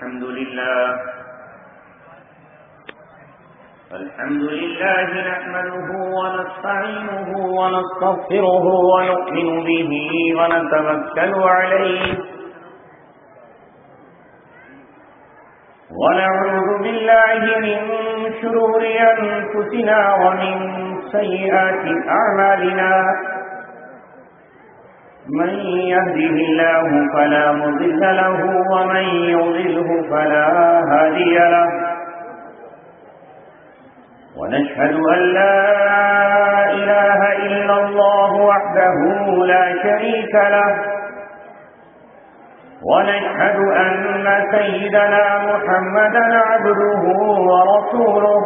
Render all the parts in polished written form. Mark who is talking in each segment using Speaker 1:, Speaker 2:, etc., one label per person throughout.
Speaker 1: الحمد لله نحمده ونستعينه ونستغفره ونؤمن به ونتوكل عليه ونعوذ بالله من شرور أنفسنا ومن سيئات أعمالنا من يهده الله فلا مضل له ومن يضلله فلا هادي له ونشهد أن لا إله إلا الله وحده لا شريك له ونشهد أن سيدنا محمدا عبده ورسوله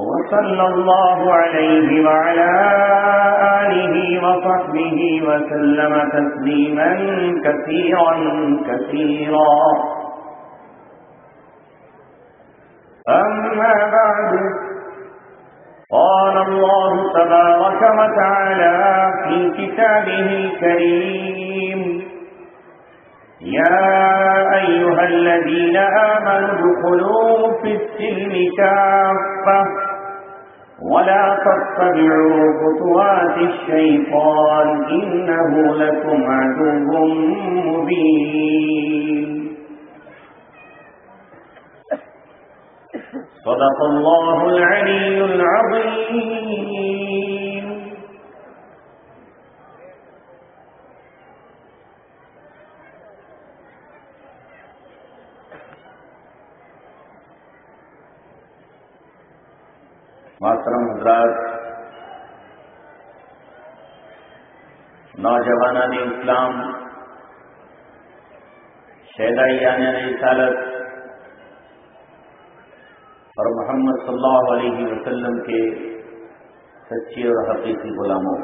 Speaker 1: وصلى الله عليه وعلى آله وصحبه وسلم تسليما كثيرا كثيرا أما بعد قال الله تبارك وتعالى في كتابه الكريم يا أيها الذين آمنوا ادخلوا في السلم كافة ولا تتبعوا خطوات الشيطان إنه لكم عدو مبين صدق الله العلي العظيم محترم حضرات، نوجوانان اسلام، شہدائیان رسالت اور محمد صلی اللہ علیہ وسلم کے سچے اور حقیقی غلاموں،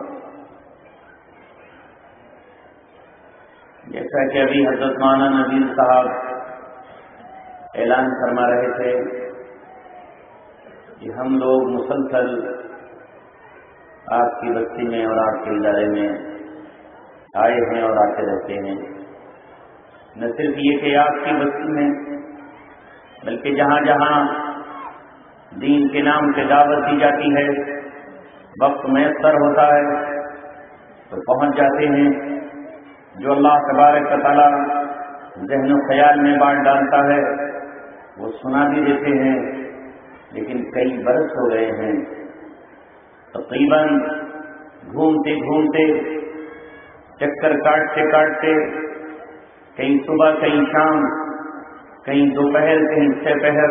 Speaker 1: جیسا کہ ابھی حضرت مولانا نذیر صاحب اعلان فرما رہے تھے کہ ہم لوگ مسلسل آپ کی بستی میں اور آپ کے ادارے میں آئے ہیں اور آتے رہتے ہیں۔ نہ صرف یہ کہ آپ کی بستی میں، بلکہ جہاں جہاں دین کے نام سے دعوت دی جاتی ہے، وقت میسر ہوتا ہے تو پہنچ جاتے ہیں۔ جو اللہ تبارک و تعالیٰ ذہن و خیال میں بانٹ ڈالتا ہے وہ سنا بھی دیتے ہیں، لیکن کئی برس ہو گئے ہیں تقریباً گھومتے گھومتے، چکر کاٹتے کاٹتے، کہیں صبح کہیں شام، کہیں دوپہر کہیں چھ پہر،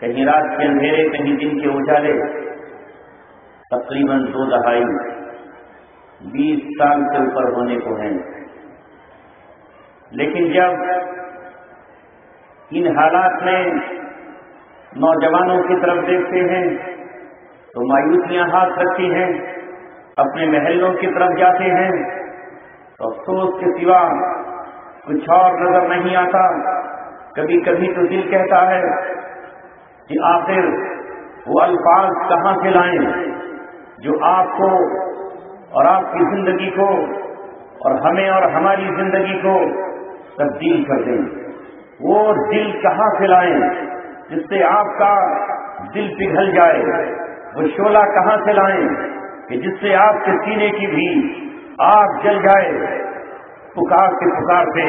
Speaker 1: کہیں رات کے اندھیرے کہیں دن کے اجالے، تقریباً 2 دہائی 20 سال سے اوپر ہونے کو ہیں۔ لیکن جب ان حالات میں نوجوانوں کی طرف دیکھتے ہیں تو مایوسیاں ہاتھ رکھتی ہیں، اپنے محلوں کی طرف جاتے ہیں تو افسوس کے سوا کچھ اور نظر نہیں آتا۔ کبھی کبھی تو دل کہتا ہے کہ آخر وہ الفاظ کہاں سے لائیں جو آپ کو اور آپ کی زندگی کو اور ہمیں اور ہماری زندگی کو تبدیل کر دیں۔ وہ دل کہاں سے لائیں جس سے آپ کا دل پگھل جائے؟ وہ شعلہ کہاں سے لائیں کہ جس سے آپ کے سینے کی بھی آگ جل جائے؟ پکارتے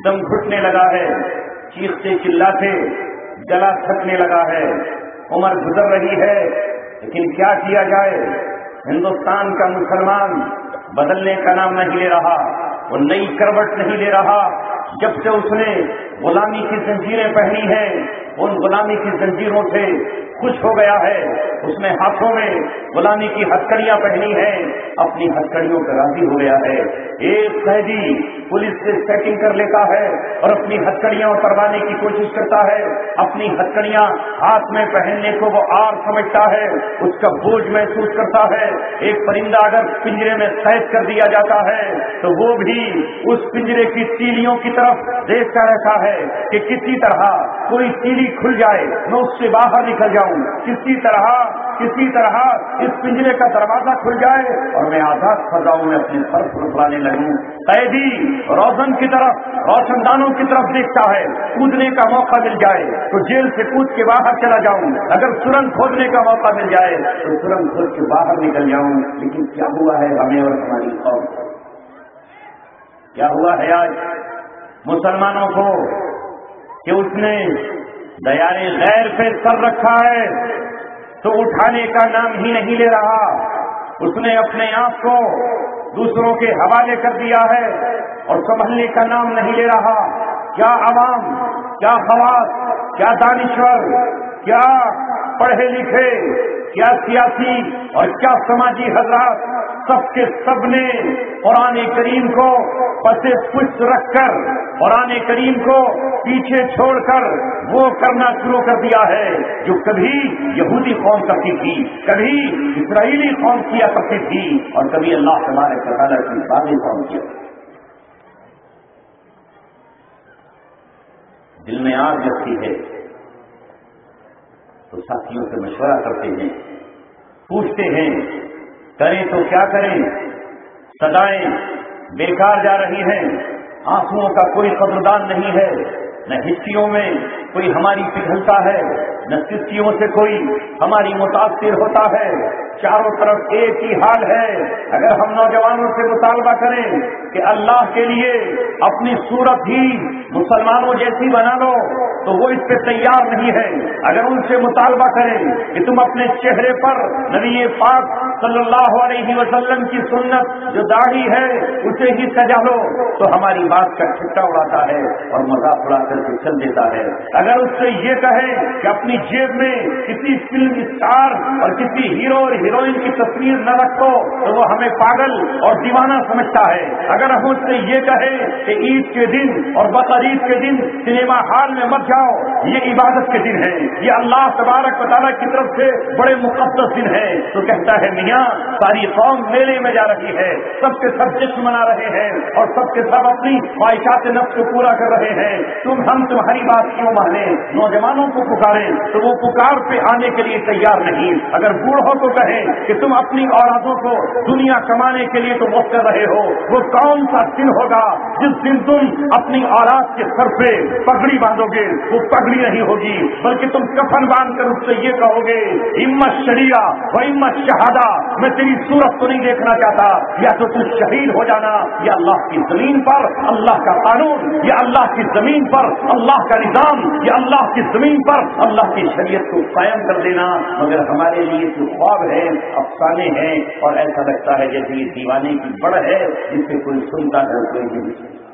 Speaker 1: دم گھٹنے لگا ہے، چیختے چلاتے گلا تھکنے لگا ہے، عمر گزر رہی ہے، لیکن کیا کیا جائے؟ ہندوستان کا مسلمان بدلنے کا نام نہیں لے رہا، وہ نئی کروٹ نہیں لے رہا۔ جب سے اس نے غلامی کی زنجیریں پہنی ہیں، ان غلامی کی زنجیروں سے خوش ہو گیا ہے، اس نے ہاتھوں میں غلامی کی ہتھکڑیاں پہنی ہیں، اپنی ہتھکڑیوں پر راضی ہو گیا ہے۔ ایک قیدی پولیس سے سیٹنگ کر لیتا ہے اور اپنی ہتھکڑیاں اتروانے کی کوشش کرتا ہے، اپنی ہتھکڑیاں ہاتھ میں پہننے کو وہ آر سمجھتا ہے، اس کا بوجھ محسوس کرتا ہے۔ ایک پرندہ اگر پنجرے میں قید کر دیا جاتا ہے تو وہ بھی اس پنجرے کی تیلیوں کی طرف دیکھتا رہتا ہے کہ کسی طرح کوئی تیلی کھل جائے، میں اس سے باہر نکل جاؤں، کسی طرح کسی طرح اس پنجرے کا دروازہ کھل جائے اور میں آزاد فضاؤں میں اپنے سر پھسلانے لگوں. قیدی روزن کی طرف، روشن دانوں کی طرف دیکھتا ہے، کودنے کا موقع مل جائے تو جیل سے کود کے باہر چلا جاؤں، اگر سرنگ کھودنے کا موقع مل جائے تو سرنگ کھود کے باہر نکل جاؤں. لیکن کیا ہوا ہے ہمیں اور ہماری قوم کو؟ کیا ہوا ہے آج مسلمانوں کو کہ اس نے دیار غیر پہ سر رکھا ہے تو اٹھانے کا نام ہی نہیں لے رہا. اس نے اپنے آپ کو دوسروں کے حوالے کر دیا ہے اور سنبھلنے کا نام نہیں لے رہا. کیا عوام، کیا خواص، کیا دانشور، کیا پڑھے لکھے، کیا سیاسی اور کیا سماجی حضرات، سب کے سب نے قرآن کریم کو پس پشت رکھ کر، قرآن کریم کو پیچھے چھوڑ کر وہ کرنا شروع کر دیا ہے جو کبھی یہودی قوم کرتی تھی، کبھی اسرائیلی قوم کیا کرتی تھی اور کبھی اللہ تبارک و تعالیٰ کی باقی قوم کیا. دل میں آگ جگتی ہے تو ساتھیوں سے مشورہ کرتے ہیں، پوچھتے ہیں کریں تو کیا کریں. صدائیں بیکار جا رہی ہیں، آنسوؤں کا کوئی قدردان نہیں ہے، نہ ہسٹیوں میں کوئی ہماری پگھلتا ہے، نہ سسٹیوں سے کوئی ہماری متاثر ہوتا ہے. چاروں طرف ایک ہی حال ہے. اگر ہم نوجوانوں سے مطالبہ کریں کہ اللہ کے لیے اپنی صورت ہی مسلمانوں جیسی بنا لو تو وہ اس پہ تیار نہیں ہے. اگر ان سے مطالبہ کریں کہ تم اپنے چہرے پر نبی پاک صلی اللہ علیہ وسلم کی سنت جو داڑھی ہے اسے ہی سجا لو تو ہماری بات کا ٹھٹا اڑاتا ہے اور مذاق اڑا کر کے چل دیتا ہے. اگر اس سے یہ کہیں کہ اپنی جیب میں کسی فلم اسٹار اور کسی ہیرو اور ہیروئن کی تصویر نہ رکھو تو وہ ہمیں پاگل اور دیوانہ سمجھتا ہے. اگر ہم اس سے یہ کہیں کہ عید کے دن اور بقرعید کے دن سنیما ہال میں مت جاؤ، یہ عبادت کے دن ہے، یہ اللہ تبارک و تعالیٰ کی طرف سے بڑے مقدس دن ہے، تو کہتا ہے میاں ساری قوم میلے میں جا رہی ہے، سب کے سب جشن منا رہے ہیں اور سب کے سب اپنی خواہشات نفس کو پورا کر رہے ہیں، ہم تمہاری بات کیوں مانے؟ نوجوانوں کو پکاریں تو وہ پکار پہ آنے کے لیے تیار نہیں. اگر بوڑھوں کو کہیں کہ تم اپنی اولادوں کو دنیا کمانے کے لیے تو وقت کر رہے ہو، وہ کون سا دن ہوگا جس دن تم اپنی اولاد کے سر پہ پگڑی باندھو گے؟ وہ پگڑی نہیں ہوگی بلکہ تم کفن باندھ کر اس سے یہ کہو گے ہمت شریعہ و ہمت شہادہ، میں تیری صورت تو نہیں دیکھنا چاہتا، یا تو تم شہید ہو جانا یا اللہ کی زمین پر اللہ کا قانون، یا اللہ کی زمین پر اللہ کا نظام، یا اللہ کی زمین پر اللہ کی شریعت کو قائم کر دینا. مگر ہمارے لیے تو خواب ہے، افسانے ہیں اور ایسا لگتا ہے جیسے یہ دیوانے کی بڑ ہے جس سے کوئی سنتا ہے کوئی نہیں سنتا.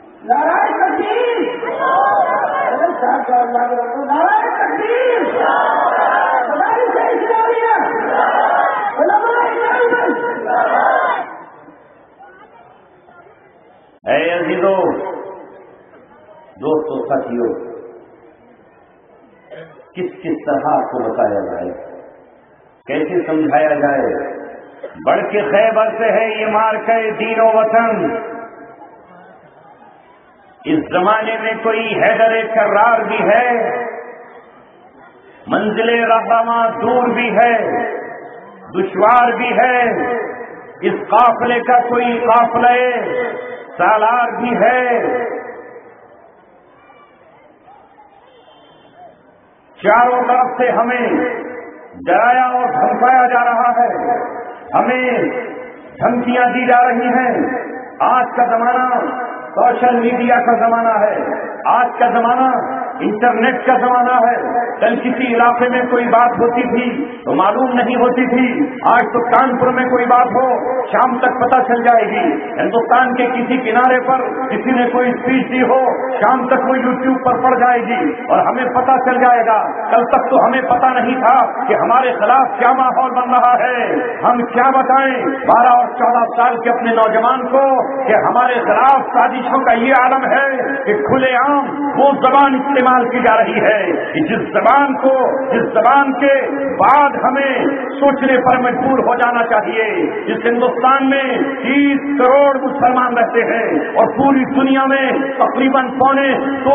Speaker 1: اے عزیزو، دوستو، ساتھیو، کس طرح کو بتایا جائے، کیسے سمجھایا جائے؟ بڑھ کے خیبر سے ہے یہ مارکہ دین و وطن. اس زمانے میں کوئی حیدر کرار بھی ہے، منزل رہنما دور بھی ہے، دشوار بھی ہے. اس قافلے کا کوئی قافلہ سالار بھی ہے. چاروں طرف سے ہمیں ڈرایا اور دھمکایا جا رہا ہے، ہمیں دھمکیاں دی جا رہی ہیں. آج کا زمانہ سوشل میڈیا کا زمانہ ہے، آج کا زمانہ انٹرنیٹ کا زمانہ ہے. کل کسی علاقے میں کوئی بات ہوتی تھی تو معلوم نہیں ہوتی تھی، آج تو کانپور میں کوئی بات ہو شام تک پتہ چل جائے گی. ہندوستان کے کسی کنارے پر کسی نے کوئی اسپیچ دی ہو شام تک وہ یوٹیوب پر پڑ جائے گی اور ہمیں پتہ چل جائے گا. کل تک تو ہمیں پتہ نہیں تھا کہ ہمارے خلاف کیا ماحول بن رہا ہے. ہم کیا بتائیں 12 اور 14 سال کے اپنے نوجوان کو کہ ہمارے خلاف سازشوں کا یہ عالم ہے کہ کھلے عام وہ زبان استعمال کی جا رہی ہے جس زبان کے بعد ہمیں سوچنے پر مجبور ہو جانا چاہیے. جس ہندوستان میں 30 کروڑ مسلمان رہتے ہیں اور پوری دنیا میں تقریباً 2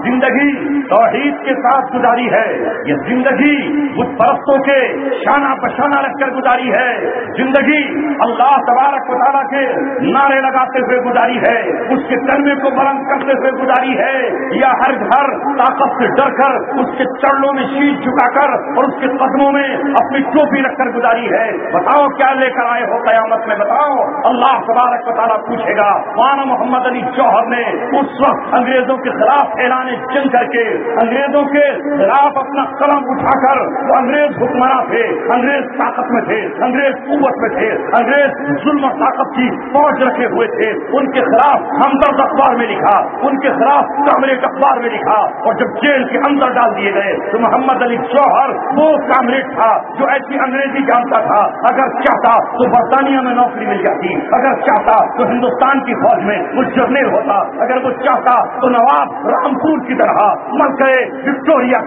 Speaker 1: زندگی توحید کے ساتھ گزاری ہے، یہ زندگی بت پرستوں کے شانہ بشانہ رکھ کر گزاری ہے، زندگی اللہ تبارک و تعالیٰ کے نعرے لگاتے ہوئے گزاری ہے، اس کے کلمے کو بلند کرتے ہوئے گزاری ہے، یا ہر گھر طاقت سے ڈر کر اس کے چرنوں میں شیش جھکا کر اور اس کے قدموں میں اپنی ٹوپی رکھ کر گزاری ہے؟ بتاؤ کیا لے کر آئے ہو قیامت میں؟ بتاؤ۔ اللہ تبارک و تعالیٰ پوچھے گا۔ مولانا محمد علی جوہر نے اس وقت انگریزوں کے خلاف اعلان جنگ کر کے انگریزوں کے خلاف اپنا قلم اٹھا کر، وہ انگریز حکمراں تھے، انگریز طاقت میں تھے، انگریز قوت میں تھے، انگریز ظلم اور طاقت کی فوج رکھے ہوئے تھے، ان کے خلاف ہمدرد اخبار میں لکھا، ان کے خلاف کامریڈ اخبار میں لکھا، اور جب جیل کے اندر ڈال دیے گئے تو محمد علی جوہر وہ کامریڈ تھا جو ایسی انگریزی جانتا تھا، اگر چاہتا تو برطانیہ میں نوکری مل جاتی، اگر چاہتا تو ہندوستان کی فوج میں وہ جرنیل ہوتا، اگر وہ چاہتا تو نواب رامپور کی طرح ملکہ وکٹوریا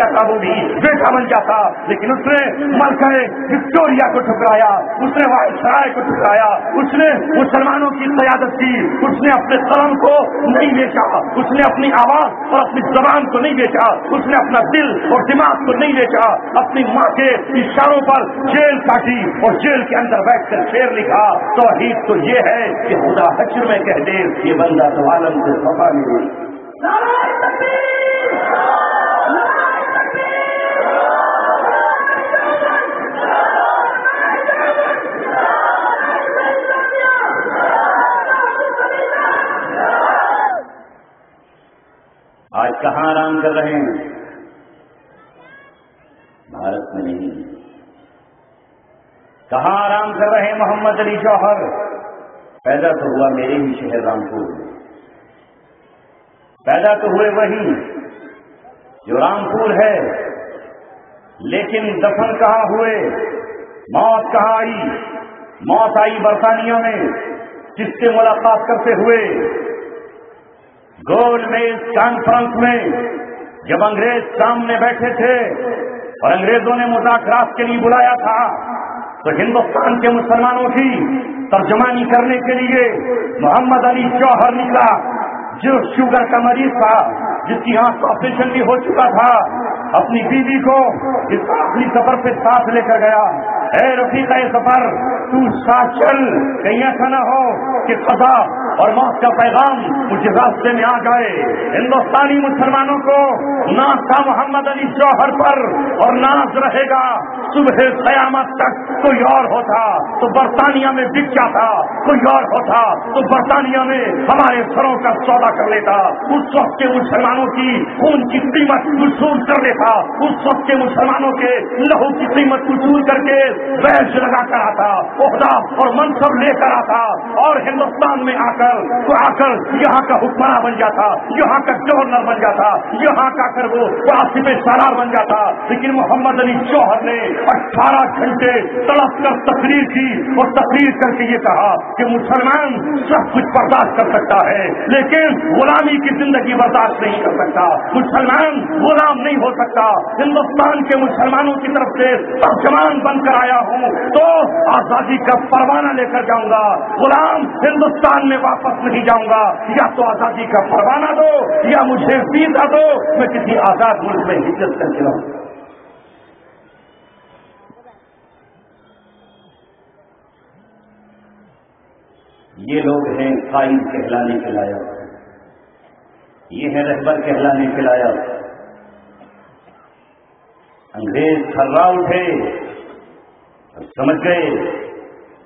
Speaker 1: کا وہ بھی بیٹا بن جاتا، لیکن اس نے ملکہ وکٹوریا کو ٹھکرایا، اس نے وائسرائے کو ٹھکرایا، اس نے مسلمانوں کی قیادت کی، اس نے اپنے قلم کو نہیں بیچا، اس نے اپنی آواز اور اپنی زبان کو نہیں بیچا، اس نے اپنا دل اور دماغ کو نہیں بیچا، اپنی ماں کے اشاروں پر جیل کاٹی اور جیل کے اندر بیٹھ کر شعر لکھا۔ توحید تو یہ ہے کہ خدا حشر میں کہہ دے یہ بندہ تو عالم سے صفا ملے۔ آج کہاں آرام کر رہے ہیں؟ بھارت میں نہیں۔ کہاں آرام کر رہے ہیں محمد علی جوہر؟ پیدا تو ہوا میرے ہی شہر رامپور میں، پیدا تو ہوئے وہی جو رامپور ہے، لیکن دفن کہاں ہوئے؟ موت کہاں آئی؟ موت آئی برطانیہ میں، جس سے ملاقات کرتے ہوئے گول میز کانفرنس میں جب انگریز سامنے بیٹھے تھے اور انگریزوں نے مذاکرات کے لیے بلایا تھا تو ہندوستان کے مسلمانوں کی ترجمانی کرنے کے لیے محمد علی جوہر نکلا، جو شوگر کا مریض تھا، جس کی آنکھ کا آپریشن بھی ہو چکا تھا، اپنی بیوی کو اس آخری سفر پہ ساتھ لے کر گیا۔ اے رفیقہ سفر، تو ساتھ چل، کہیں ایسا نہ ہو کہ قضا اور موت کا پیغام مجھے راستے میں آ جائے۔ ہندوستانی مسلمانوں کو ناز تھا محمد علی جوہر پر، اور ناز رہے گا صبح قیامت تک۔ کوئی اور ہوتا تو برطانیہ میں بک جاتا، کوئی اور ہوتا تو برطانیہ میں ہمارے سروں کا سودا کر لیتا، اس وقت کے مسلمانوں کی خون کی قیمت وصول کر لیتا، اس وقت کے مسلمانوں کے لہو کی قیمت وصول کر کے بیچ لگا کر آتا، عہدہ اور منصب لے کر آتا، اور ہندوستان میں آ کر یہاں کا حکمراں بن جاتا، یہاں کا گورنر بن جاتا، یہاں کا کر وہ آصف سالار بن جاتا۔ لیکن محمد علی جوہر نے 18 گھنٹے تڑپ کر تقریر کی، اور تقریر کر کے یہ کہا کہ مسلمان سب کچھ برداشت کر سکتا ہے لیکن غلامی کی زندگی برداشت نہیں کر سکتا، مسلمان غلام نہیں ہو سکتا۔ ہندوستان کے مسلمانوں کی طرف سے ترجمان بن کر آیا ہوں تو آزادی کا پروانہ لے کر جاؤں گا، غلام ہندوستان میں واپس نہیں جاؤں گا۔ یا تو آزادی کا پروانہ دو یا مجھے ویزا دو، میں کسی آزاد ملک میں ہجرت کر کے رہوں۔ یہ لوگ ہیں قائد کہلانے کے لائق، یہ ہے رہبر کہلانے کے لائق۔ انگریز تھرا اٹھے اور سمجھ گئے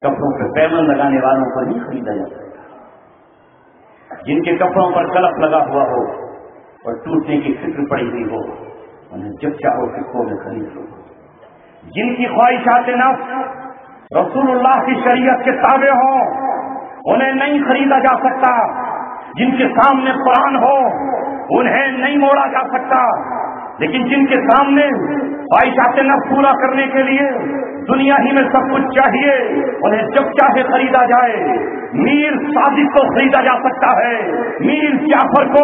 Speaker 1: کپڑوں پہ پیمن لگانے والوں کو نہیں خریدا جا سکتا، جن کے کپڑوں پر کلف لگا ہوا ہو اور ٹوٹنے کی فکر پڑی ہوئی ہو، انہیں جب چاہو سکوں میں خرید لو۔ جن کی خواہشات نفس رسول اللہ کی شریعت کے تابع ہوں، انہیں نہیں خریدا جا سکتا۔ جن کے سامنے قرآن ہو، انہیں نہیں موڑا جا سکتا، لیکن جن کے سامنے خواہشات نفس پورا کرنے کے لیے دنیا ہی میں سب کچھ چاہیے، انہیں جب چاہے خریدا جائے۔ میر صادق کو خریدا جا سکتا ہے، میر جعفر کو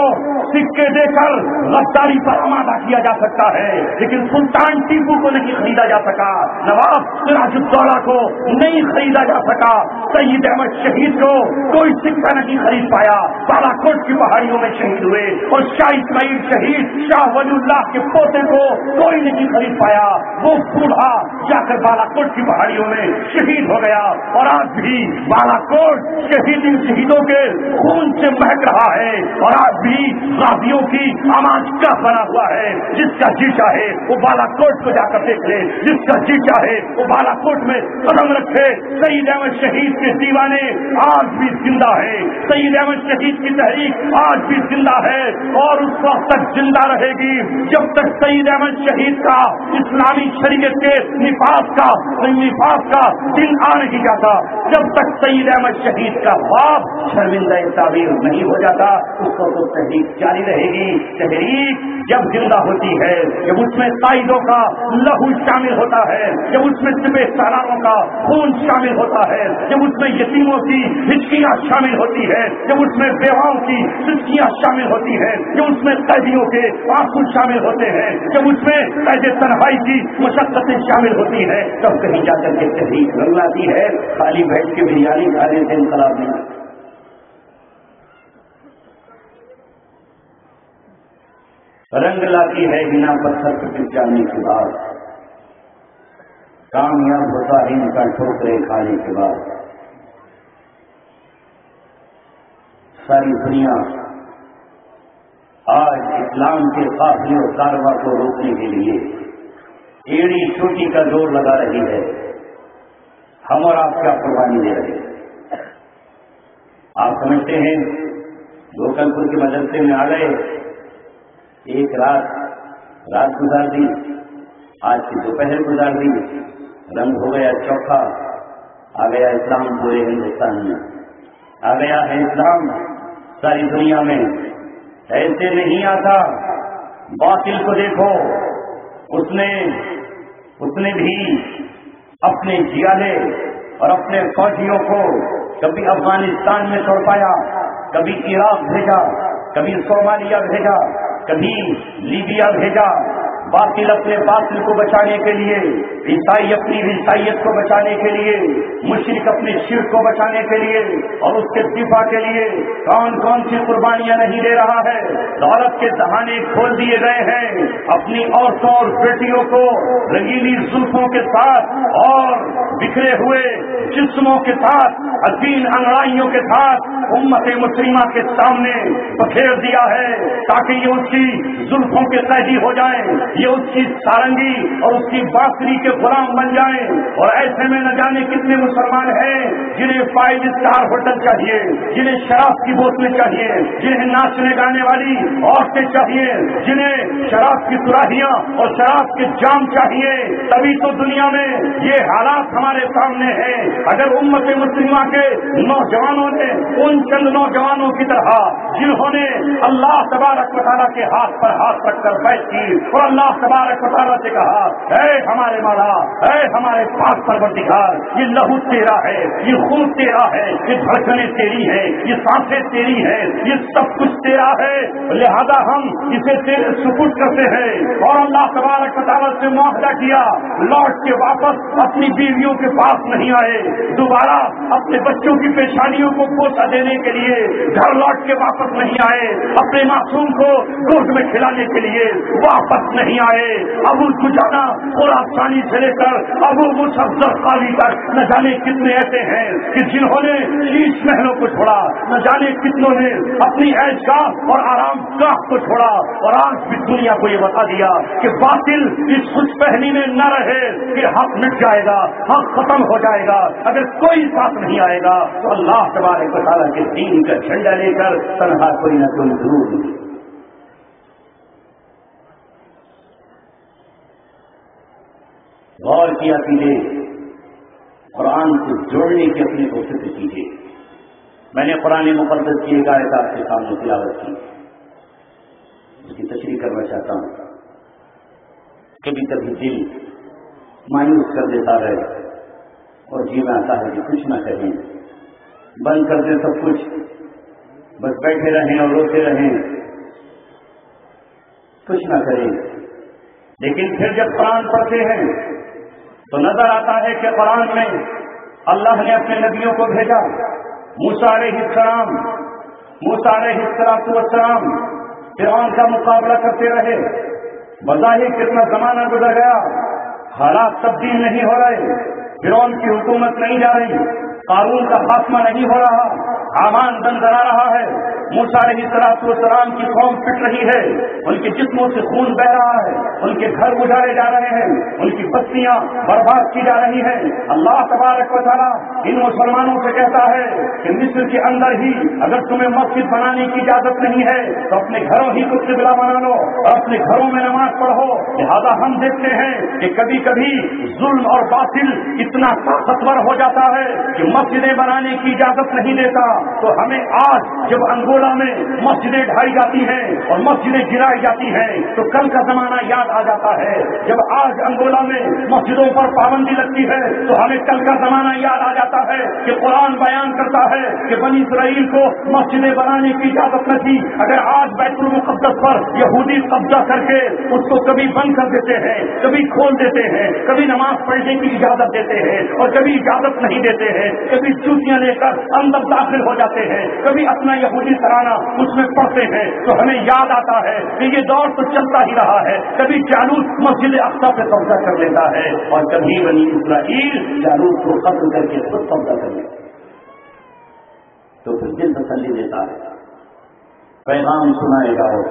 Speaker 1: سکے دے کر غداری پر آمادہ کیا جا سکتا ہے، لیکن سلطان ٹیپو کو نہیں خریدا جا سکا، نواب سراج الدولہ کو نہیں خریدا جا سکا، سید احمد شہید کو کوئی سکہ نہیں خرید پایا، بالا کوٹ کی پہاڑیوں میں شہید ہوئے، اور شاہ اسماعیل شہید شاہ ولی اللہ کے پوتے کو کوئی نہیں خرید پایا، وہ بوڑھا جا کر بالا کوٹ کی پہاڑیوں میں شہید ہو گیا، اور آج بھی بالا کوٹ شہیدوں کے خون سے مہک رہا ہے، اور آج بھی غازیوں کی آماج کا بنا ہوا ہے۔ جس کا جی چاہے وہ بالا کوٹ کو جا کر دیکھ لے، جس کا جی چاہے وہ بالا کوٹ میں قدم رکھے۔ سید احمد شہید کے دیوانے آج بھی زندہ ہے، سید احمد شہید کی تحریک آج بھی زندہ ہے، اور اس وقت تک زندہ رہے گی جب تک سید احمد شہید کا اسلامی شریعت کے نفاذ کا دن آ نہیں جاتا، جب تک سید احمد شہید کا باپ شرمندہ تعبیر نہیں ہو جاتا، اس کو تو تحریک جاری رہے گی۔ تحریک جب زندہ ہوتی ہے، جب اس میں قائدوں کا لہو شامل ہوتا ہے، جب اس میں سپہ سالاروں کا خون شامل ہوتا ہے، جب اس میں یتیموں کی ہچکیاں شامل ہوتی ہے، جب اس میں بیواؤں کی ہچکیاں شامل ہوتی ہے، جب اس میں قیدیوں کے آنسو شامل ہوتے ہیں، جب اس میں قید تنہائی کی مشقتیں شامل ہوتی ہے، تب کہیں جا کر کے تحریک رنگ لاتی ہے۔ خالی بیٹھ کے بریانی کھانے سے انقلاب نہیں، رنگ لاتی ہے بنا پتھر پر جانے کے بعد، کامیاب ہوتا ہے ان کا ٹھوکرے کھانے کے بعد۔ ساری دنیا آج اسلام کے قافلے اور کارواں کو روکنے کے لیے ایڑی چوٹی کا زور لگا رہی ہے، ہم اور آپ کیا قربانی دے رہے ہیں؟ آپ سمجھتے ہیں گوکل پور کے مدرسے میں آ گئے، ایک رات گزار دی، آج کی دوپہر گزار دی، رنگ ہو گیا چوکھا، آ گیا اسلام پورے ہندوستان میں، آ گیا ہے اسلام ساری دنیا میں۔ ایسے نہیں آتا، باطل کو دیکھو، اس نے بھی اپنے جیالے اور اپنے فوجیوں کو کبھی افغانستان میں چھوڑ پایا، کبھی عراق بھیجا، کبھی صومالیہ بھیجا، کبھی لیبیا بھیجا۔ باطل اپنے باطل کو بچانے کے لیے، عیسائی اپنی عیسائیت کو بچانے کے لیے، مشرک اپنے شرک کو بچانے کے لیے، اور اس کے دفاع کے لیے کون کون سی قربانیاں نہیں دے رہا ہے۔ دولت کے دہانے کھول دیے گئے ہیں، اپنی عورتوں اور بیٹیوں کو رنگیلی زلفوں کے ساتھ اور بکھرے ہوئے جسموں کے ساتھ، حسین انگڑائیوں کے ساتھ امت مسلمہ کے سامنے بکھیر دیا ہے، تاکہ یہ اس کی زلفوں کے قیدی ہو جائیں، یہ اس کی سارنگی اور اس کی بانسری کے غلام بن جائیں۔ اور ایسے میں نہ جانے کتنے مسلمان ہیں جنہیں 5 اسٹار ہوٹل چاہیے، جنہیں شراب کی بوتلیں چاہیے، جنہیں ناچنے گانے والی عورتیں چاہیے، جنہیں شراب کی سراہیاں اور شراب کے جام چاہیے۔ تبھی تو دنیا میں یہ حالات ہمارے سامنے ہیں۔ اگر امت مسلمہ کے نوجوانوں نے ان چند نوجوانوں کی طرح جنہوں نے اللہ تبارک و تعالیٰ کے ہاتھ پر ہاتھ رکھ کر بیعت کی اور اللہ تبارک و تعالیٰ سے کہا، اے ہمارے مولا، اے ہمارے پاک پروردگار، یہ لہو تیرا ہے، یہ خون تیرا ہے، یہ دھڑکنیں تیری ہے، یہ سانسیں تیری ہے، یہ سب کچھ تیرا ہے، لہذا ہم اسے تیرے سپرد کرتے ہیں۔ اور اللہ تبارک و تعالیٰ سے معاہدہ کیا، لوٹ کے واپس اپنی بیویوں کے پاس نہیں آئے، دوبارہ اپنے بچوں کی پیشانیوں کو بوسہ دینے کے لیے گھر لوٹ کے واپس نہیں آئے، اپنے معصوم کو گود میں کھلانے کے لیے واپس نہیں آئے۔ ابو دجانہ خراسانی سے لے کر ابو مصعب زرقاوی تک نہ جانے کتنے ایسے ہیں کہ جنہوں نے شیش محلوں کو چھوڑا، نہ جانے کتنوں نے اپنی عیش گاہ اور آرام گاہ کو چھوڑا، اور آج بھی دنیا کو یہ بتا دیا کہ باطل اس خوش پہنی میں نہ رہے کہ حق مٹ جائے گا، حق ختم ہو جائے گا۔ اگر کوئی ساتھ نہیں آئے گا تو اللہ تبارک و تعالیٰ کے دین کا جھنڈا لے کر تنہا کوئی نہ کوئی ضرور نہیں۔ غور کیا کیجیے، قرآن کو جوڑنے کی اپنے کو فکر کیجیے۔ میں نے قرآن مقدس کی ایک آیت آپ کے سامنے تلاوت کی، اس کی تشریح کرنا چاہتا ہوں۔ کبھی کبھی دل مایوس کر دیتا ہے اور جی میں آتا ہے کہ کچھ نہ کریں، بند کر دیں سب کچھ، بس بیٹھے رہیں اور روتے رہیں، کچھ نہ کریں۔ لیکن پھر جب قرآن پڑھتے ہیں تو نظر آتا ہے کہ قرآن میں اللہ نے اپنے نبیوں کو بھیجا، موسیٰ علیہ السلام فرعون کا مقابلہ کرتے رہے، بظاہر کتنا زمانہ گزر گیا، حالات تبدیل نہیں ہو رہے، فرعون کی حکومت نہیں جا رہی، قارون کا خاتمہ نہیں ہو رہا، حامان دندنا رہا ہے، موسیٰ علیہ السلام کی قوم پٹ رہی ہے، ان کے جسموں سے خون بہ رہا ہے، ان کے گھر اجاڑے جا رہے ہیں، ان کی بستیاں برباد کی جا رہی ہیں۔ اللہ تبارک و تعالیٰ ان مسلمانوں سے کہتا ہے کہ مصر کے اندر ہی اگر تمہیں مسجد بنانے کی اجازت نہیں ہے تو اپنے گھروں ہی کو قبلہ بنا لو اور اپنے گھروں میں نماز پڑھو۔ لہذا ہم دیکھتے ہیں کہ کبھی کبھی ظلم اور باطل اتنا طاقتور ہو جاتا ہے کہ مسجدیں بنانے کی اجازت نہیں دیتا، تو ہمیں آج جب انگولا میں مسجدیں ڈھائی جاتی ہیں اور مسجدیں گرائی جاتی ہیں تو کل کا زمانہ یاد آ جاتا ہے۔ جب آج انگولا میں مسجدوں پر پابندی لگتی ہے تو ہمیں کل کا زمانہ یاد آ جاتا ہے کہ قرآن بیان کرتا ہے کہ بنی اسرائیل کو مسجدیں بنانے کی اجازت نہ تھی۔ اگر آج بیت المقدس پر یہودی قبضہ کر کے اس کو کبھی بند کر دیتے ہیں، کبھی کھول دیتے ہیں، کبھی نماز پڑھنے کی اجازت دیتے ہیں اور کبھی اجازت نہیں دیتے ہیں، کبھی چوٹیاں لے کر اندر داخل ہو جاتے ہیں، کبھی اپنا یہودی ترانہ اس میں پڑھتے ہیں، تو ہمیں یاد آتا ہے کہ یہ دور تو چلتا ہی رہا ہے۔ کبھی جالوت مسجد اقصی پہ قبضہ کر لیتا ہے اور کبھی بنی اسرائیل جالوت کو قتل کر کے خود قبضہ کر لیتا ہے، تو پھر دل تسلی دیتا ہے، پیغام سنائے جاؤ،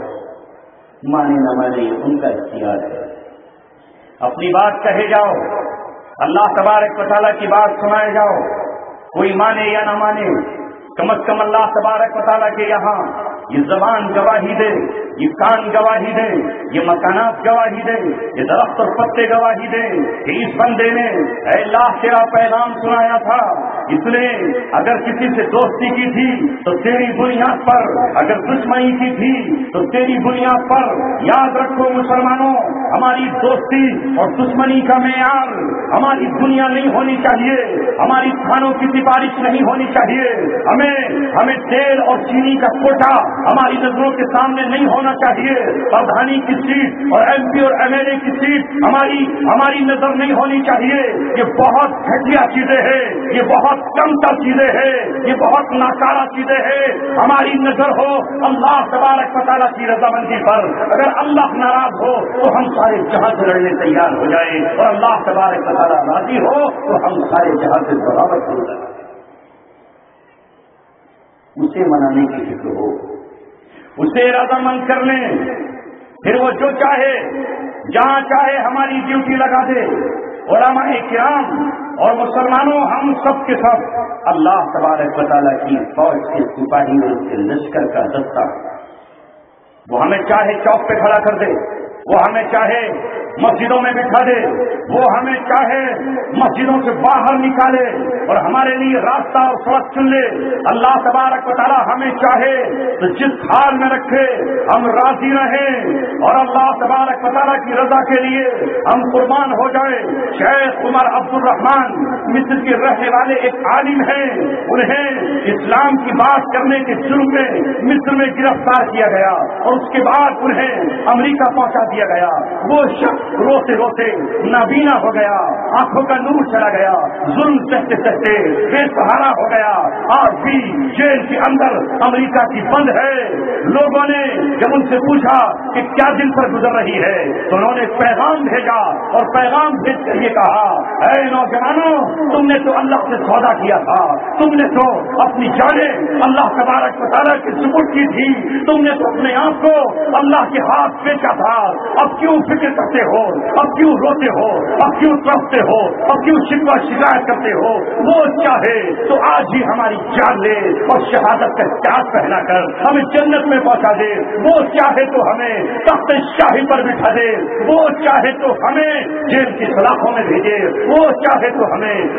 Speaker 1: مانے نہ مانے ان کا اختیار ہے، اپنی بات کہے جاؤ، اللہ تبارک و تعالیٰ کی بات سنائے جاؤ، کوئی مانے یا نہ مانے، کم از کم اللہ تبارک و تعالیٰ کے یہاں یہ زبان گواہی دے، یہ کان گواہی دے، یہ مکانات گواہی دے، یہ درخت اور پتے گواہی دے کہ اس بندے نے اے اللہ تیرا پیغام سنایا تھا، اس نے اگر کسی سے دوستی کی تھی تو تیری بنیاد پر، اگر دشمنی کی تھی تو تیری بنیاد پر۔ یاد رکھو مسلمانوں، ہماری دوستی اور دشمنی کا معیار ہماری دنیا نہیں ہونی چاہیے، ہماری کھانوں کی سفارش نہیں ہونی چاہیے، ہمیں تیل اور چینی کا کوٹا ہماری نظروں کے سامنے نہیں ہونا چاہیے، پردھانی کی سیٹ اور ایم پی اور ایم ایل اے کی سیٹ ہماری نظر نہیں ہونی چاہیے۔ یہ بہت گھٹیا چیزیں ہیں، یہ بہت کم تر چیزیں ہیں، یہ بہت ناکارہ چیزیں ہیں۔ ہماری نظر ہو اللہ تبارک و تعالیٰ کی رضامندی پر، اگر اللہ ناراض ہو تو ہم سارے جہاں سے لڑنے تیار ہو جائیں، اور اللہ تبارک و تعالیٰ راضی ہو تو ہم سارے جہاں سے برابر ہو جائیں۔ اسے منانے کی فکر ہو، اسے رضامند کر لیں، پھر وہ جو چاہے جہاں چاہے ہماری ڈیوٹی لگا دے۔ علماء کرام اور مسلمانوں، ہم سب کے سب اللہ تبارک و تعالیٰ کی فوج کے سپاہی اور اس کے لشکر کا دستہ، وہ ہمیں چاہے چوک پہ کھڑا کر دے، وہ ہمیں چاہے مسجدوں میں بٹھا دے، وہ ہمیں چاہے مسجدوں سے باہر نکالے اور ہمارے لیے راستہ اور سڑک چن لے، اللہ تبارک و تعالیٰ ہمیں چاہے تو جس حال میں رکھے ہم راضی رہیں اور اللہ تبارک و تعالیٰ کی رضا کے لیے ہم قربان ہو جائیں۔ شیخ عمر عبد الرحمان مصر کے رہنے والے ایک عالم ہیں، انہیں اسلام کی بات کرنے کے جرم میں مصر میں گرفتار کیا گیا اور اس کے بعد انہیں امریکہ پہنچا دیا گیا۔ وہ شخص روتے روتے نابینا ہو گیا، آنکھوں کا نور چلا گیا، ظلم سہتے سہتے بے سہارا ہو گیا، آج بھی جیل کے اندر امریکہ کی بند ہے۔ لوگوں نے جب ان سے پوچھا کہ کیا دن پر گزر رہی ہے تو انہوں نے پیغام بھیجا اور پیغام بھیج کر یہ کہا، اے نوجوانوں، تم نے تو اللہ سے سودا کیا تھا، تم نے تو اپنی جانیں اللہ تبارک و تعالیٰ کی سپرد کی تھی، تم نے تو اپنے آپ کو اللہ کے ہاتھ بیچا تھا، اب کیوں فکر کرتے ہو، اب کیوں روتے ہو، اب کیوں تڑپتے ہو، اب کیوں شکوہ شکایت کرتے ہو؟ وہ چاہے تو آج ہی ہماری جان لے اور شہادت کا تاج پہنا کر ہمیں جنت میں پہنچا دے، وہ چاہے تو ہمیں تخت شاہی پر بٹھا دے، وہ چاہے تو ہمیں جیل کی سلاخوں میں بھیجے، وہ چاہے تو ہمیں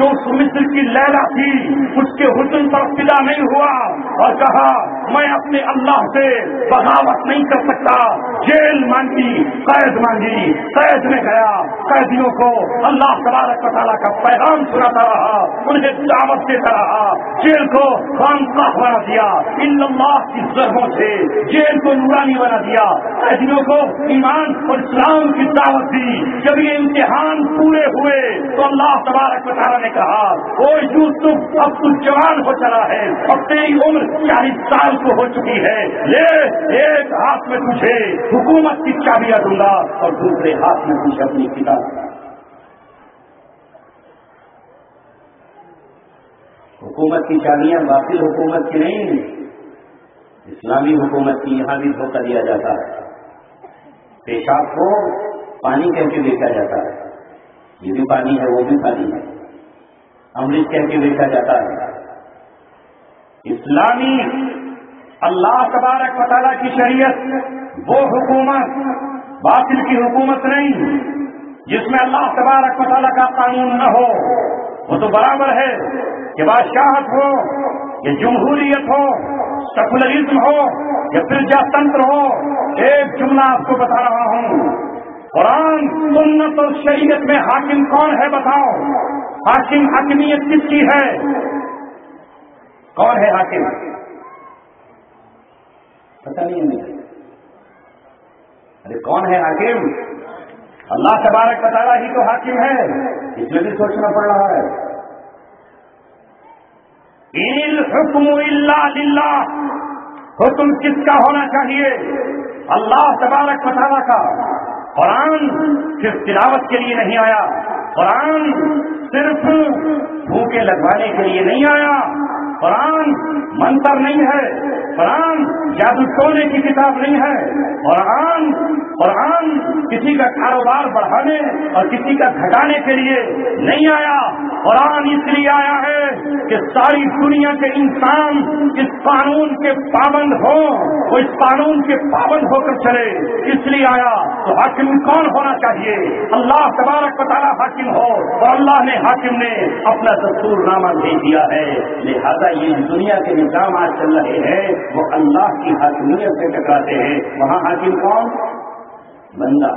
Speaker 1: جو اس مصر کی لیلا تھی اس کے حسن پر فدا نہیں ہوا اور کہا میں اپنے اللہ سے بغاوت نہیں کر سکتا، جیل مانگی، قید مانگی، قید میں گیا، قیدیوں کو اللہ تبارک و تعالیٰ کا پیغام سناتا رہا، انہیں دعوت دیتا رہا، جیل کو خانقاہ بنا دیا، ان اللہ کی ضربوں سے جیل کو نورانی بنا دیا، قیدیوں کو ایمان اور اسلام کی دعوت دی۔ جب یہ امتحان پورے ہوئے تو اللہ تبارک و تعالیٰ نے کہا او یوسف اب تو جوان ہو چلا ہے، اب تیری عمر 40 سال کو ہو چکی ہے، لے ایک ہاتھ میں تجھے حکومت کی چابیاں دوں گا اور دوسرے ہاتھ میں تجھے اپنی کتاب۔ حکومت کی چابیاں باطل حکومت کی نہیں، اسلامی حکومت کی یہاں بھی دھوکہ دیا جاتا ہے، پیشاب کو پانی کہہ کے بیچا جاتا ہے، یہ بھی پانی ہے وہ بھی پانی ہے، امرت کہہ کے بیچا جاتا ہے۔ اسلامی اللہ تبارک و تعالیٰ کی شریعت وہ حکومت باطل کی حکومت نہیں جس میں اللہ تبارک و تعالیٰ کا قانون نہ ہو، وہ تو برابر ہے کہ بادشاہت ہو یا جمہوریت ہو، سیکولرزم ہو یا پرجا تنتر ہو۔ ایک جملہ آپ کو بتا رہا ہوں، قرآن سنت اور شریعت میں حاکم کون ہے بتاؤ؟ حاکم حاکمیت کس کی ہے؟ کون ہے حاکم؟ پتہ نہیں مجھے، ارے کون ہے حاکم؟ اللہ تبارک و تعالیٰ ہی تو حاکم ہے، اس میں بھی سوچنا پڑ رہا ہے۔ ان الحکم الا للہ، حکم کس کا ہونا چاہیے؟ اللہ تبارک و تعالیٰ کا۔ قرآن صرف تلاوت کے لیے نہیں آیا، قرآن صرف بھوکے لگوانے کے لیے نہیں آیا، قرآن منتر نہیں ہے، قرآن جادو ٹونے کی کتاب نہیں ہے، قرآن کسی کا کاروبار بڑھانے اور کسی کا گھٹانے کے لیے نہیں آیا۔ قرآن اس لیے آیا ہے کہ ساری دنیا کے انسان اس قانون کے پابند ہوں، وہ اس قانون کے پابند ہو کر چلے، اس لیے آیا۔ تو حاکم کون ہونا چاہیے؟ اللہ تبارک و تعالیٰ حاکم ہو، اور اللہ نے حاکم نے اپنا دستور نامہ دے دیا ہے، لہذا یہ دنیا کے نظام آج چل رہے ہیں وہ اللہ کی حاکمیت سے ٹکراتے ہیں۔ وہاں حاکم کون؟ بندہ۔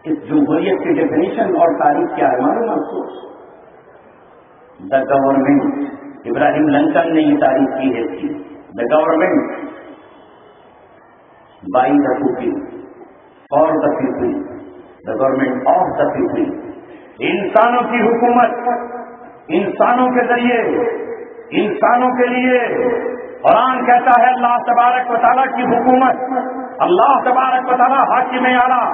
Speaker 1: اس جمہوریت کی ڈیفینیشن اور تعریف کیا ہے معلوم افسوس؟ دا گورنمنٹ، ابراہیم لنکن نے یہ تعریف کی ہے اس کی، the government by the people, for the people, the government of the people, انسانوں کی حکومت، انسانوں کے ذریعے، انسانوں کے لیے۔ قرآن کہتا ہے اللہ تبارک و تعالیٰ کی حکومت، اللہ تبارک و تعالیٰ حاکم اعلیٰ،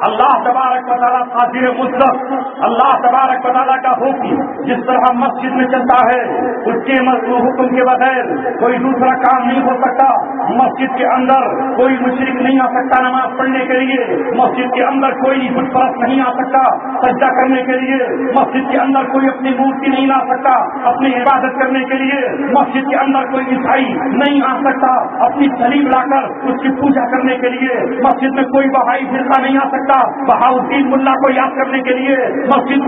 Speaker 1: اللہ تبارک و تعالیٰ قادر مطلق، اللہ تبارک و تعالیٰ کا حکم جس طرح مسجد میں چلتا ہے اس کے حکم کے بغیر کوئی دوسرا کام نہیں ہو سکتا۔ مسجد کے اندر کوئی مشرک نہیں آ سکتا نماز پڑھنے کے لیے، مسجد کے اندر کوئی بت پرست نہیں آ سکتا سجدہ کرنے کے لیے، مسجد کے اندر کوئی اپنی مورتی نہیں لا سکتا اپنی عبادت کرنے کے لیے، مسجد کے اندر کوئی عیسائی نہیں آ سکتا اپنی صلیب لا کر اس کی پوجا کرنے کے لیے، مسجد میں کوئی بہائی فرقہ نہیں آ سکتا بہاؤدین ملا کو یاد کرنے کے لیے، مسجد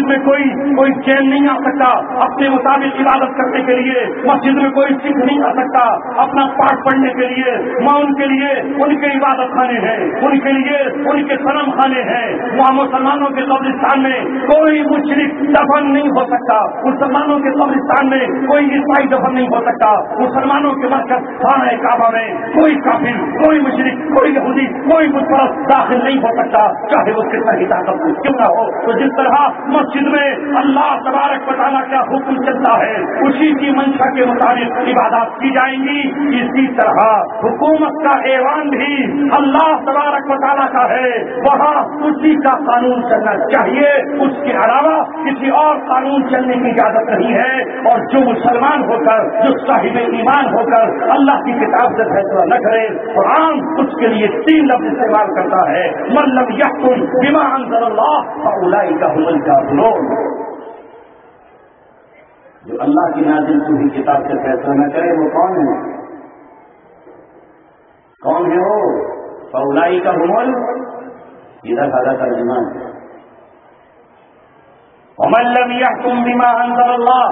Speaker 1: میں کوئی جین نہیں آ سکتا اپنے مطابق عبادت کرنے کے لیے، مسجد میں کوئی سکھ نہیں آ سکتا اپنا پاٹ پڑھنے کے لیے۔ وہاں ان کے لیے ان کے عبادت خانے ہیں، ان کے لیے ان کے صنم خانے ہیں۔ وہاں مسلمانوں کے قبرستان میں کوئی مشرک دفن نہیں ہو سکتا، مسلمانوں کے قبرستان میں کوئی عیسائی دفن نہیں ہو سکتا، مسلمانوں کے مرکز خانہ کعبہ میں کوئی کافر، کوئی مشرک، کوئی یہودی، کوئی بت پرست داخل نہیں ہو سکتا چاہے وہ کتنا ہی طاقت کیوں نہ ہو۔ تو جس طرح مسجد میں اللہ تبارک و تعالیٰ کا حکم چلتا ہے اسی کی منشا کے مطابق عبادات کی جائیں گی، اسی طرح حکومت کا ایوان بھی اللہ تبارک و تعالیٰ کا ہے، وہاں اسی کا قانون چلنا چاہیے، اس کے علاوہ کسی اور قانون چلنے کی اجازت نہیں ہے۔ اور جو مسلمان ہو کر، جو صاحب ایمان ہو کر اللہ کی کتاب سے فیصلہ نہ کرے، قرآن اس کے لیے 3 لفظ استعمال کرتا ہے، من لم یحکم بما انزل اللہ فاولئک هم الکافرون۔ جو اللہ کی نازل کی کتاب سے فیصلہ نہ کرے وہ کون ہے؟ کون ہے وہ؟ فاولئک هم ادھر سادہ ترجمہ ہے، ومن لم يحكم بما انزل اللہ،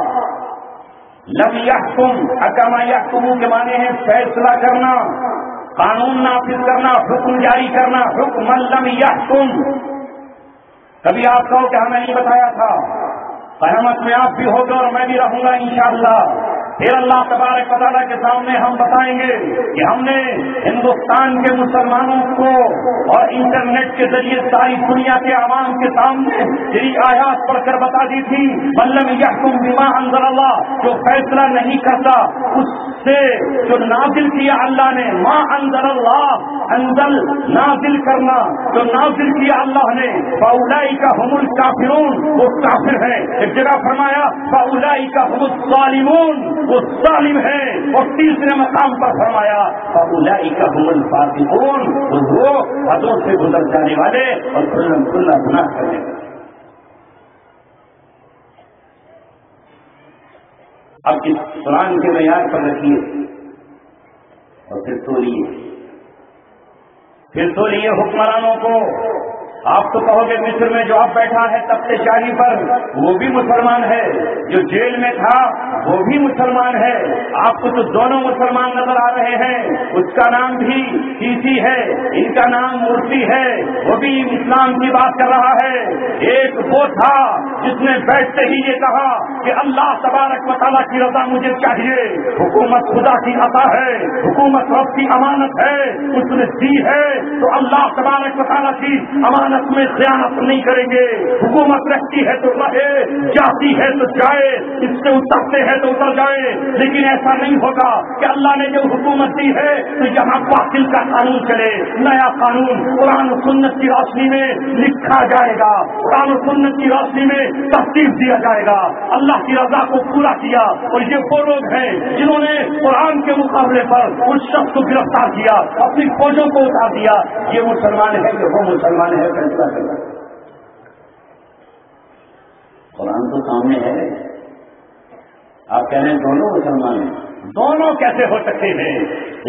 Speaker 1: لم يحكم، حکم یحکم کے معنی ہے فیصلہ کرنا، قانون نافذ کرنا، حکم جاری کرنا، حکم من لم يحكم۔ کبھی آپ کہو کہ ہمیں نہیں بتایا تھا، قیامت میں آپ بھی ہوگے اور میں بھی رہوں گا انشاءاللہ، پھر اللہ تبارک و تعالیٰ کے سامنے ہم بتائیں گے کہ ہم نے ہندوستان کے مسلمانوں کو اور انٹرنیٹ کے ذریعے ساری دنیا کے عوام کے سامنے تیری آیات پڑھ کر بتا دی تھی، من لم یحکم بما انزل اللہ، جو فیصلہ نہیں کرتا اس سے جو نازل کیا اللہ نے، ما انزل اللہ، انزل نازل کرنا، جو نازل کیا اللہ نے، فاولئک هم الکافرون، وہ کافر ہیں۔ ایک جگہ فرمایا فاولئک هم الظالمون، وہ ظالم ہے، اور تیسرے مقام پر فرمایا فاولئک هم الفاسقون، وہ حدوں سے گزر جانے والے اور کھلا گناہ کرنے والے۔ اب اس قرآن کے معیار پر رکھیے اور پھر تولیے حکمرانوں کو۔ آپ تو کہو گے مصر میں جو اب بیٹھا ہے تخت شاہی پر وہ بھی مسلمان ہے، جو جیل میں تھا وہ بھی مسلمان ہے، آپ کو تو دونوں مسلمان نظر آ رہے ہیں، اس کا نام بھی سیسی ہے، ان کا نام مورسی ہے، وہ بھی اسلام کی بات کر رہا ہے۔ ایک وہ تھا جس نے بیٹھتے ہی یہ کہا کہ اللہ تبارک و تعالیٰ کی رضا مجھے چاہیے، حکومت خدا کی عطا ہے، حکومت رب کی امانت ہے، اس نے دی ہے تو اللہ تبارک و تعالیٰ کی امانت میں خیانت نہیں کریں گے۔ حکومت رہتی ہے تو رہے، جاتی ہے تو جائے، اس سے اترتے ہیں تو اتر جائے، لیکن ایسا نہیں ہوگا کہ اللہ نے جو حکومت دی ہے تو یہاں باطل کا قانون چلے، نیا قانون قرآن و سنت کی روشنی میں لکھا جائے گا، قرآن و سنت کی روشنی میں ترتیب دیا جائے گا، اللہ کی رضا کو پورا کیا۔ اور یہ وہ لوگ ہیں جنہوں نے قرآن کے مقابلے پر اس شخص کو گرفتار کیا، اپنی فوجوں کو اتار دیا۔ یہ مسلمان ہے کہ وہ مسلمان ہے، فیصلہ کرنا۔ قرآن تو سامنے ہے، آپ کہہ رہے ہیں دونوں مسلمان ہیں، دونوں کیسے ہو سکتے ہیں؟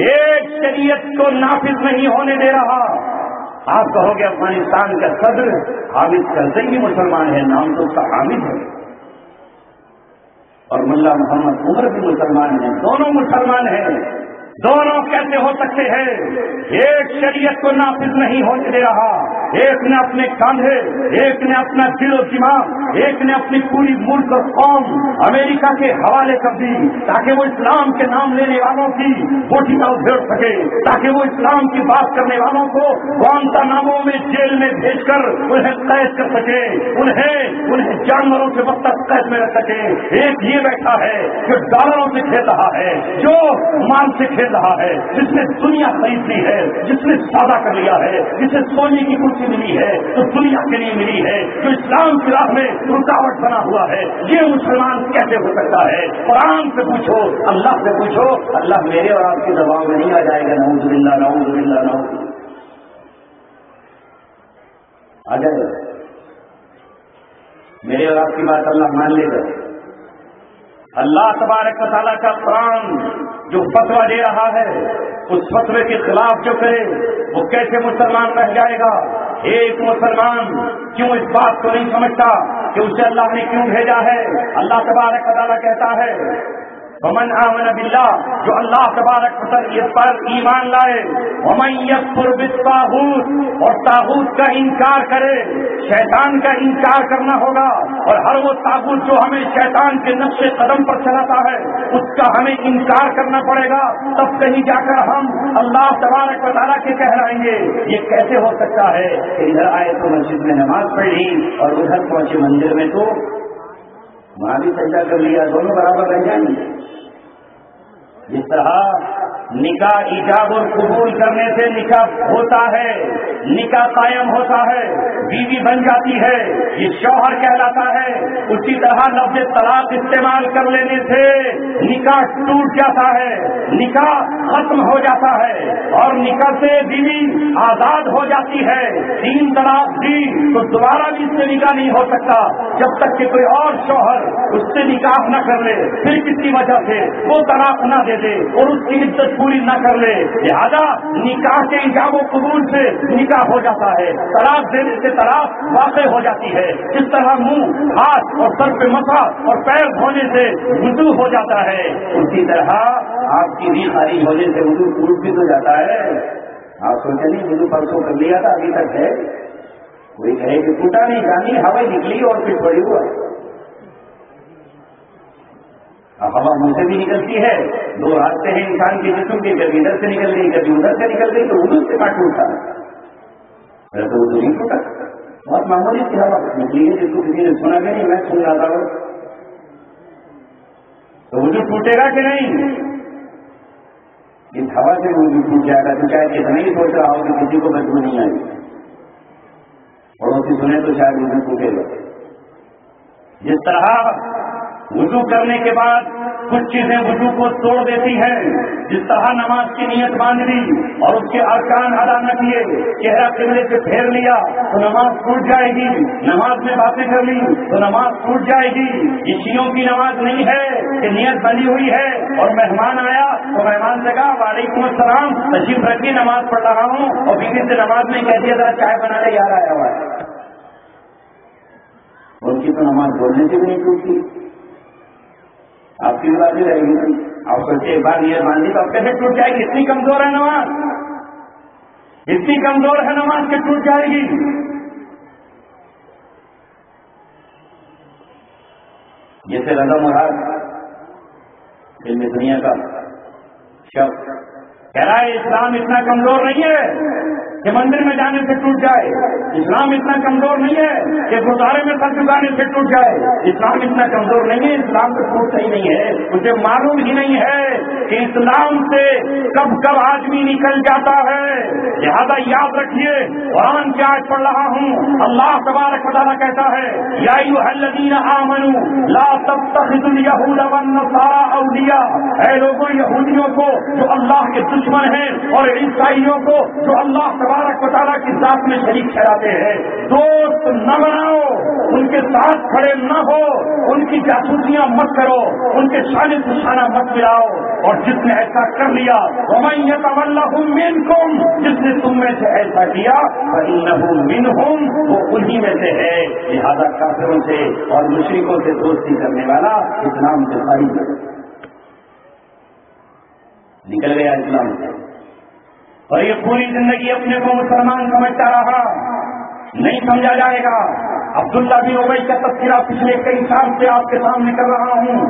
Speaker 1: ایک شریعت کو نافذ نہیں ہونے دے رہا۔ آپ کہو گے افغانستان کا صدر حامد کرزئی بھی مسلمان ہے، نام تو اس کا حامد ہے، اور ملا محمد عمر بھی مسلمان ہیں، دونوں مسلمان ہیں، دونوں کیسے ہو سکتے ہیں؟ ایک شریعت کو نافذ نہیں ہونے دے رہا، ایک نے اپنے کاندھے، ایک نے اپنا دل و دماغ، ایک نے اپنی پوری ملک اور قوم امریکہ کے حوالے کر دی تاکہ وہ اسلام کے نام لینے والوں کی بوٹی کا ادھیڑ سکے، تاکہ وہ اسلام کی بات کرنے والوں کو گوانتانامو میں جیل میں بھیج کر انہیں قید کر سکے، انہیں جانوروں سے بدتر قید میں رکھ سکے۔ ایک یہ بیٹھا ہے جو ڈالروں سے کھیل رہا ہے، جو مال سے کھیل رہا ہے، جس نے دنیا خرید لی ہے، جس نے سودا کر لیا ہے، جسے سونے کی کرسی ملی ہے تو دنیا کے لیے ملی ہے، جو اسلام کی راہ میں رکاوٹ بنا ہوا ہے۔ یہ مسلمان کیسے ہو سکتا ہے؟ قرآن سے پوچھو، اللہ سے پوچھو، اللہ میرے اور آپ کے دباؤ میں نہیں آ جائے گا۔ نعوذ باللہ، نعوذ باللہ، نعوذ باللہ، آ جائے گا میرے اور آپ کی بات اللہ مان لے گا۔ اللہ تبارک و تعالیٰ کا قرآن جو فتویٰ دے رہا ہے، اس فتوے کے خلاف جو کرے وہ کیسے مسلمان رہ جائے گا؟ ایک مسلمان کیوں اس بات کو نہیں سمجھتا کہ اسے اللہ نے کیوں بھیجا ہے؟ اللہ تبارک و تعالیٰ کہتا ہے ومن آمن باللہ، جو اللہ تبارک و تعالیٰ پر ایمان لائے، ومن یکفر بالطاغوت، اور طاغوت کا انکار کرے، شیطان کا انکار کرنا ہوگا، اور ہر وہ طاغوت جو ہمیں شیطان کے نقش قدم پر چلاتا ہے اس کا ہمیں انکار کرنا پڑے گا، تب کہیں جا کر ہم اللہ تبارک و تعالیٰ کے کہلائیں گے۔ یہ کیسے ہو سکتا ہے کہ ادھر آئے تو مسجد میں نماز پڑھ لی اور ادھر پہنچے مندر میں تو وہاں بھی سجدہ کر لیا، دونوں برابر رہ جائیں گے؟ جس طرح نکاح ایجاب اور قبول کرنے سے نکاح ہوتا ہے، نکاح قائم ہوتا ہے، بیوی بن جاتی ہے، یہ شوہر کہلاتا ہے، اسی طرح لفظ طلاق استعمال کر لینے سے نکاح ٹوٹ جاتا ہے، نکاح ختم ہو جاتا ہے، اور نکاح سے بیوی آزاد ہو جاتی ہے۔ 3 طلاق دی تو دوبارہ بھی اس سے نکاح نہیں ہو سکتا جب تک کہ کوئی اور شوہر اس سے نکاح نہ کر لے، پھر کسی وجہ سے وہ طلاق نہ دے دے اور اس کی عزت پوری نہ کر لے، لہذا نکاح کے ایجاب و قبول سے نکاح ہو جاتا ہے، طلاق دینے سے طلاق واقع ہو جاتی ہے، جس طرح منہ، ہاتھ اور سر پہ مسا اور پیر دھونے سے وضو ہو جاتا ہے، اسی طرح آپ کی بھی خارج ہونے سے وضو ٹوٹ بھی تو جاتا ہے۔ آپ سوچیں نہیں وضو پرسوں کر لیا تھا ابھی تک ہے، کوئی کہے کہ ٹوٹا نہیں، جانی ہوا نکلی اور پھر پڑی ہوا، ہوا منہ سے بھی نکلتی ہے، دو راستے ہیں انسان کے جسم کے، کبھی ادھر سے نکل گئی کبھی ادھر سے نکل گئی، تو وضو سے کہاں ٹوٹتا ہے؟ میرا تو وضو نہیں ٹوٹا، بہت معمولی سی ہوا نکلی ہے، جس کو کسی نے سنا بھی نہیں، میں سن رہا تھا، تو وضو ٹوٹے گا کہ نہیں؟ اس ہوا سے وضو ٹوٹ جائے گا تو شاید اتنا ہی سوچ رہا ہو کہ کسی کو بدبو نہیں آئی، پڑوسی سنے تو شاید وضو ٹوٹے گا۔ جس طرح وضو کرنے کے بعد کچھ چیزیں وضو کو توڑ دیتی ہیں، جس طرح نماز کی نیت باندھ لی اور اس کے ارکان ادا نہ کیے، چہرہ قبلے سے پھیر لیا تو نماز ٹوٹ جائے گی، نماز میں باتیں کر لی تو نماز ٹوٹ جائے گی۔ یہ شیعوں کی نماز نہیں ہے کہ نیت بنی ہوئی ہے اور مہمان آیا تو مہمان سے کہا وعلیکم السلام، تشریف رکھیے نماز پڑھ رہا ہوں، اور بیوی سے نماز میں کہہ دیا ذرا چائے بنا لے یار آیا ہوا ہے، ان کی تو نماز بولنے سے بھی نہیں ٹوٹتی، آپ کی بات ہی رہے گی۔ آپ سوچے ایک بار یہ مان لی تو اب کیسے ٹوٹ جائے گی؟ اتنی کمزور ہے نماز، اتنی کمزور ہے نماز کہ ٹوٹ جائے گی۔ جیسے رضا مراد علم دنیا کا شخص کہہ رہا ہے اسلام اتنا کمزور نہیں ہے کہ مندر میں جانے سے ٹوٹ جائے، اسلام اتنا کمزور نہیں ہے کہ گردوارے میں سر جھکانے سے ٹوٹ جائے، اسلام اتنا کمزور نہیں ہے، اسلام تو ٹوٹتا ہی نہیں ہے، مجھے معلوم ہی نہیں ہے کہ اسلام سے کب کب آدمی نکل جاتا ہے۔ لہذا یاد رکھیے قرآن کی آیت پڑھ رہا ہوں، اللہ تبارک و تعالیٰ کہتا ہے یا ایھا الذین آمنوا لا تتخذوا اليہود والنصارى اولیاء، اے لوگوں یہودیوں کو جو اللہ کے دشمن ہیں اور عیسائیوں کو جو اللہ تبارک و تعالیٰ کی ذات میں شریک ٹھہراتے ہیں دوست نہ بناؤ، ان کے ساتھ کھڑے نہ ہو، ان کی جاسوسیاں مت کرو، ان کے شانے نشانہ مت ملاؤ، اور جس نے ایسا کر لیا وَمَن يَتَوَلَّهُم مِّنكُمْ، جس نے تم میں سے ایسا کیا فَإِنَّهُ مِنْهُمْ، وہ انہی میں سے ہے۔ لہذا کافروں سے اور مشرکوں سے دوستی کرنے والا اسلام سے خارج نکل گیا اسلام سے، اور یہ پوری زندگی اپنے کو مسلمان سمجھتا رہا، نہیں سمجھا جائے گا۔ عبداللہ بن ابی کا تذکرہ پچھلے کئی سال سے آپ کے سامنے کر رہا ہوں،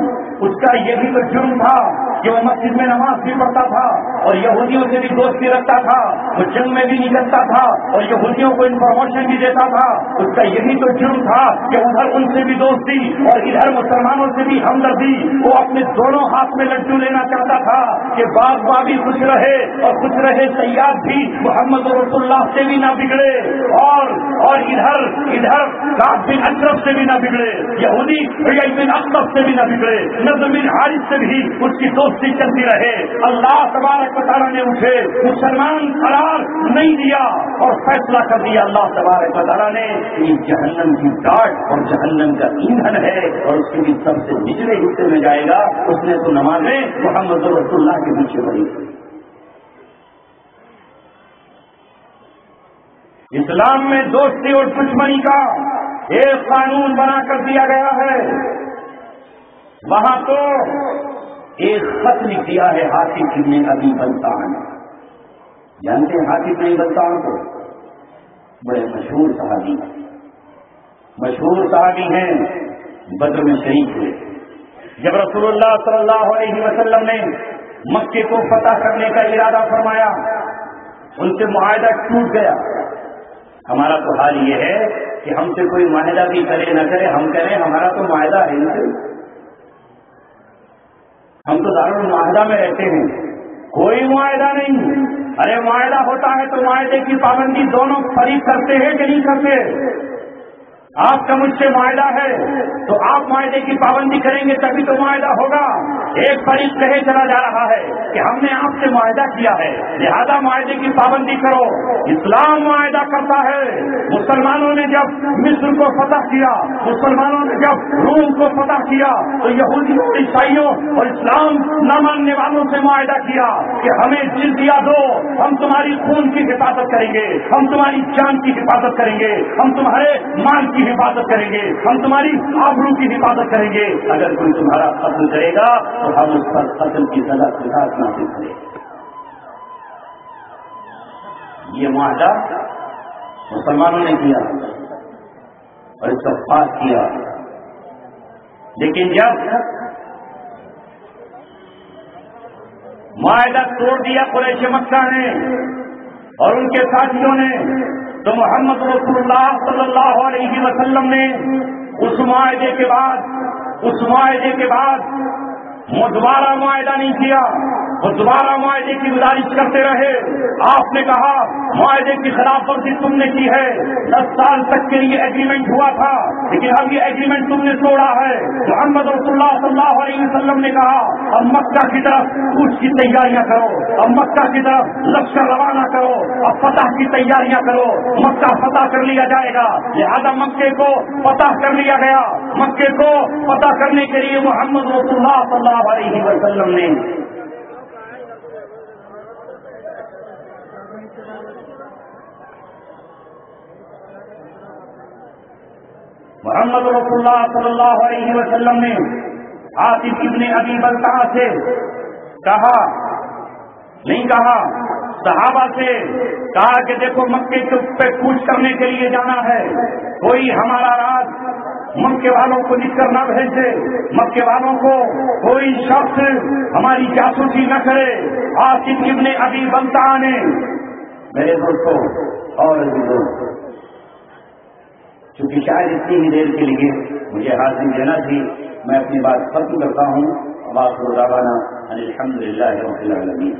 Speaker 1: اس کا یہ بھی تو جرم تھا کہ وہ مسجد میں نماز بھی پڑھتا تھا اور یہودیوں سے بھی دوستی رکھتا تھا، وہ جنگ میں بھی نکلتا تھا اور یہودیوں کو انفارمیشن بھی دیتا تھا، اس کا یہ بھی تو جرم تھا کہ ادھر ان سے بھی دوستی اور ادھر مسلمانوں سے بھی ہمدردی، وہ اپنے دونوں ہاتھ میں لڈو لینا چاہتا تھا کہ باغ بھی خوش رہے اور خوش رہے سیاد بھی محمد رسول اللہ سے بھی نہ بگڑے، اور ادھر کعب بن اشرف سے بھی نہ بگڑے، یہودی ریاض بن اخطب سے بھی نہ بگڑے، نضر بن حارث سے بھی اس کی دوستی چلتی رہے۔ اللہ تبارک و تعالیٰ نے اسے مسلمان قرار نہیں دیا اور فیصلہ کر دیا اللہ تبارک و تعالیٰ نے یہ جہنم کی ڈاٹ اور جہنم کا ایندھن ہے اور اس کے بھی سب سے نچلے حصے میں جائے گا۔ اس نے تو نمازیں محمد رسول اللہ کے پیچھے پڑھی۔ اسلام میں دوستی اور دشمنی کا ایک قانون بنا کر دیا گیا ہے، وہاں تو ایک خط لکھ دیا ہے حاطب ابن ابی بلتان، جانتے ہیں حاطب ابن بلتان کو؟ بڑے مشہور صحابی ہیں، بدر میں شریک ہوئے۔ جب رسول اللہ صلی اللہ علیہ وسلم نے مکے کو فتح کرنے کا ارادہ فرمایا، ان سے معاہدہ ٹوٹ گیا۔ ہمارا تو حال یہ ہے کہ ہم سے کوئی معاہدہ بھی کرے نہ کرے، ہم کہیں ہمارا تو معاہدہ ہے نہیں، ہم تو دارالمعاہدہ میں رہتے ہیں، کوئی معاہدہ نہیں۔ ارے معاہدہ ہوتا ہے تو معاہدے کی پابندی دونوں فریق کرتے ہیں کہ نہیں کرتے؟ آپ کا مجھ سے معاہدہ ہے تو آپ معاہدے کی پابندی کریں گے تبھی تو معاہدہ ہوگا۔ ایک فریق کہے چلا جا رہا ہے کہ ہم نے آپ سے معاہدہ کیا ہے لہذا معاہدے کی پابندی کرو. اسلام معاہدہ کرتا ہے. مسلمانوں نے جب مصر کو فتح کیا، مسلمانوں نے جب روم کو فتح کیا تو یہودیوں عیسائیوں اور اسلام نہ ماننے والوں سے معاہدہ کیا کہ ہمیں جزیہ دو، ہم تمہاری خون کی حفاظت کریں گے، ہم تمہاری جان کی حفاظت کریں گے، ہم تمہارے مال کی حفاظت کریں گے، ہم تمہاری آبرو کی حفاظت کریں گے. اگر کوئی تمہارا قتل کرے گا تو ہم اس پر قتل کی سزا نافذ کریں گے. یہ معاہدہ مسلمانوں نے کیا اور اس کا پاس کیا. لیکن جب معاہدہ توڑ دیا قریش مکہ نے اور ان کے ساتھیوں نے تو محمد رسول اللہ صلی اللہ علیہ وسلم نے اس معاہدے کے بعد وہ دوبارہ معاہدہ نہیں کیا. وہ دوبارہ معاہدے کی گزارش کرتے رہے. آپ نے کہا معاہدے کی خلاف ورزی تم نے کی ہے. 10 سال تک کے لیے ایگریمنٹ ہوا تھا لیکن اب یہ ایگریمنٹ تم نے توڑا ہے. محمد رسول اللہ صلی اللہ علیہ وسلم نے کہا اب مکہ کی طرف کوچ کی تیاریاں کرو، اب مکہ کی طرف لشکر روانہ کرو، اب فتح کی تیاریاں کرو. مکہ فتح کر لیا جائے گا. لہذا مکے کو فتح کر لیا گیا. مکے کو فتح کرنے کے لیے محمد رسول اللہ صلی اللہ علیہ وسلم نے صلی اللہ علیہ وسلم نے عاصم ابن ابی بلتعہ سے کہا، نہیں کہا، صحابہ سے کہا کہ دیکھو مکے پہ کوچ کرنے کے لیے جانا ہے، کوئی ہمارا راز مکے والوں کو لکھ کر نہ بھیجے، مکے والوں کو کوئی شخص ہماری جاسوسی نہ کرے. عاصم ابن ابی بلتعہ نے، میرے دوستوں اور چونکہ شاید اتنی ہی دیر کے لیے مجھے حاضری دینا تھی، میں اپنی بات ختم کرتا ہوں. وآخر دعوانا ان الحمد للہ رب العالمین.